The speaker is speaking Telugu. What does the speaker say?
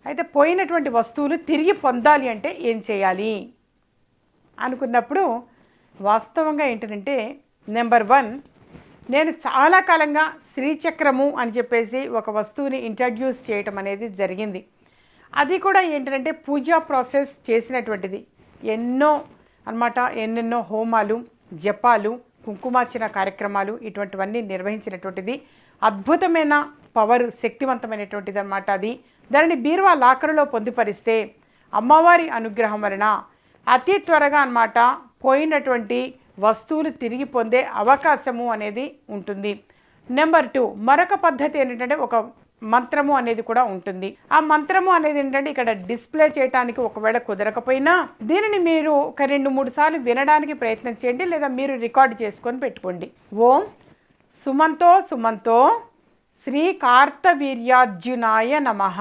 అయితే పోయినటువంటి వస్తువులు తిరిగి పొందాలి అంటే ఏం చేయాలి అనుకున్నప్పుడు వాస్తవంగా ఏంటంటే నెంబర్ 1, నేను చాలా కాలంగా శ్రీచక్రము అని చెప్పేసి ఒక వస్తువుని ఇంట్రడ్యూస్ చేయటం అనేది జరిగింది. అది కూడా ఏంటంటే పూజా ప్రాసెస్ చేసినటువంటిది. ఎన్నో అన్నమాట, ఎన్నెన్నో హోమాలు, జపాలు, కుంకుమార్చన కార్యక్రమాలు ఇటువంటివన్నీ నిర్వహించినటువంటిది. అద్భుతమైన పవర్, శక్తివంతమైనటువంటిది అన్నమాట అది. దానిని బీరువా లాకరులో పొందుపరిస్తే అమ్మవారి అనుగ్రహం వలన అతి త్వరగా అన్నమాట పోయినటువంటి వస్తువులు తిరిగి పొందే అవకాశము అనేది ఉంటుంది. నెంబర్ 2, మరొక పద్ధతి ఏంటంటే ఒక మంత్రము అనేది కూడా ఉంటుంది. ఆ మంత్రము అనేది ఏంటంటే ఇక్కడ డిస్ప్లే చేయడానికి ఒకవేళ కుదరకపోయినా దీనిని మీరు ఒక 2-3 సార్లు వినడానికి ప్రయత్నం చేయండి, లేదా మీరు రికార్డ్ చేసుకొని పెట్టుకోండి. ఓం సుమంతో సుమంతో శ్రీ కార్తవీర్యార్జునాయ నమః.